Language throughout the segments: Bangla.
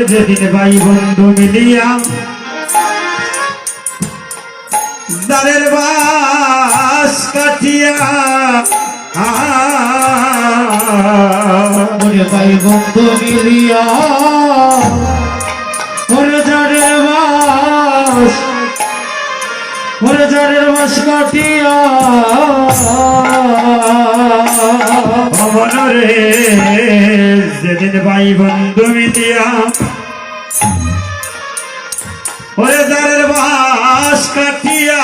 যেদিন ভাই বন্ধু মিলিয়া দারের বাস কাটিয়া ওরে ভাই বন্ধু মিলিয়া ওরে জারের বাস কাটিয়া ভবনরে যেদিন ভাই বন্ধু মিলিয়া ওরে দারের বাস কাটিয়া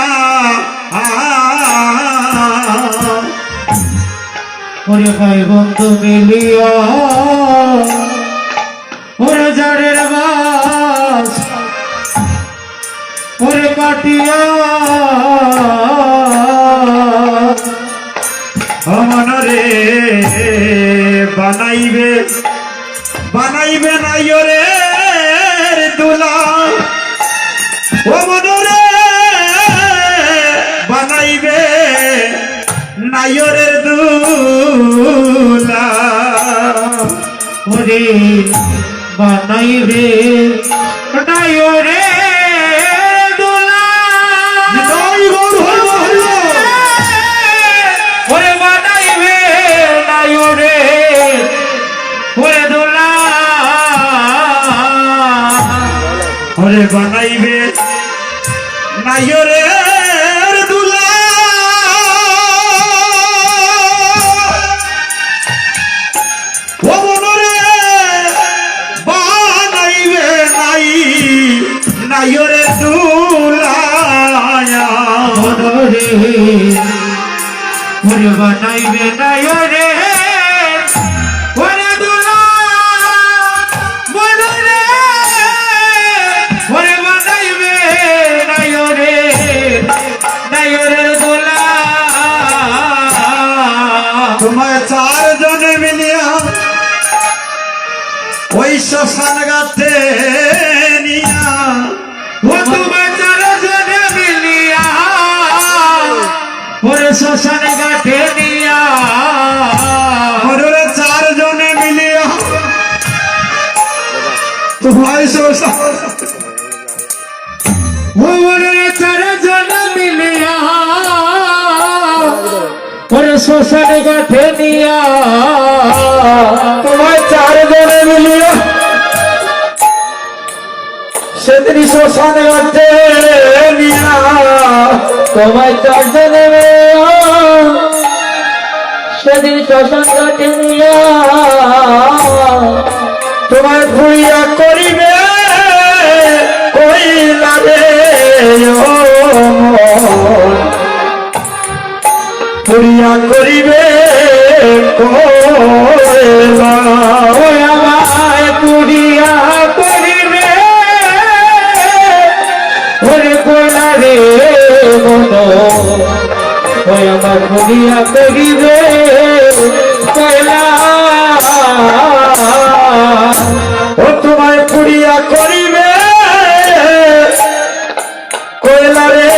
ওরে ভাই বন্ধু মিলিয়া ওরে জারের বাস ওরে কাটিয়া মনরে বানাইবে বানাইবে নাই রে দুলা ও মনরে বানাইবে নাই রে দুলা ওরে বানাইবে নাই রে ওরে বানাইবে নাই রে দুলা ও মনরে বানাইবে নাই রে দুলা মনরে ওরে বানাইবে নাই রে তোমায় চারজনে মিলিয়া ওই শ্মশান গাতে নিয়া ও তোমায় চারজনে মিলিয়া ওরে শ্মশান গাতে নিয়া ওরে চারজনে মিলিয়া তোমায় শ্মশান ওরে চারজনে মিলিয়া ওরে শ্মশান গাতে নিয়া তোমায় চারজনে মিলিয়া সেদিন শ্মশান গাতে নিয়া তোমায় চারজনে সেদিন শ্মশান গাতে নিয়া তোমায় ভুইয়া করিবে কইলা রে ভুইয়া করিবে কইলা আমায় পুরিয়া করিবে ওরে কইলা রে মন ওই আমার পুরিয়া করিবে কইলা ও তোমায় পুড়িয়া করিবে কইলা রে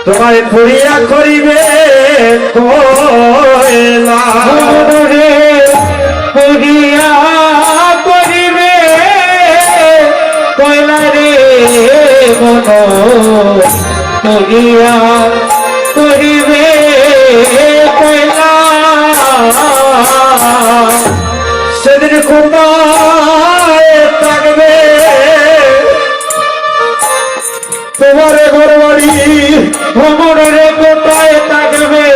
তোমায় পুড়িয়া করিবে কইলা রে পুরিয়া করিবে কইলা রে মন পুরিয়া করিবে কইলা সেদিন কোথায় থাকবে তোমার ঘর বাড়ি ভ্রমণের কোথায় থাকবে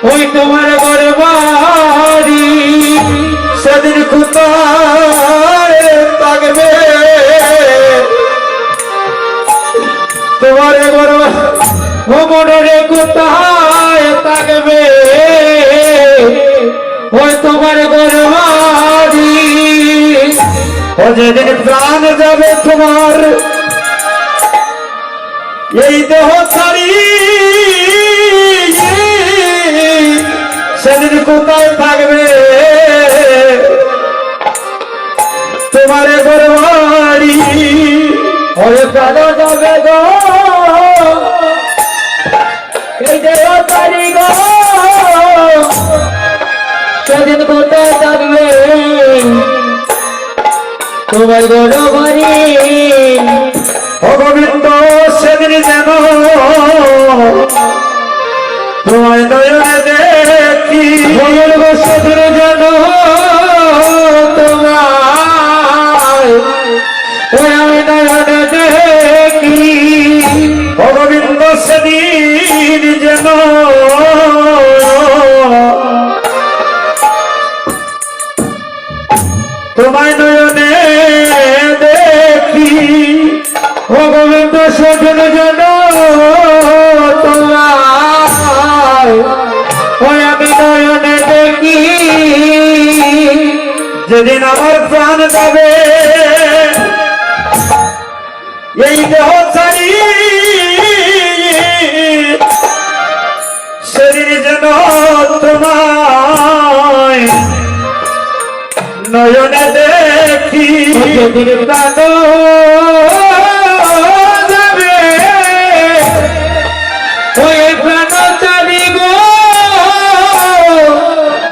ওই তোমার ঘর বাড়ি সেদিন কোথায় থাকবে তোমার ঘর ভ্রমণের কোথায় থাকবে ওই তোমার ঘর বাড়ি ও যেদিন প্রাণ যাবে তোমার এই দেহ ছাড়ি সেদিন কোথায় থাকবে তোমার ঘর বাড়ি ওরে প্রাণ যাবে গো এই দেহ তারি গো কোথায় থাকবে তোমার গরবারি ও গোবিন্দ সেদিন যেন তোমার নয়নে দেখি সেদিন যেন তোমার আমি নয়নে দেখি ও গোবিন্দ সেদিন যেন তোমায় নয়নে দেখি ও গোবিন্দ সেদিন যেন তোমার আমি নয়নে দেখি যেদিন আমার প্রাণ যাবে এই দেহ ছাড়ি সেদিন যেন তোমায় নয়নে দেখি যেদিন প্রাণ যাবে ওই প্রাণ চালিব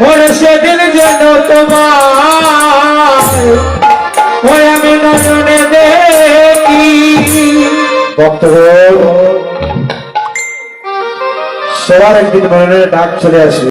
ওরে সেদিন যেন তোমার ওই আমি নয়নে দেখি ভক্তগণ সবার একদিন মনে ডাক চলে আসবে।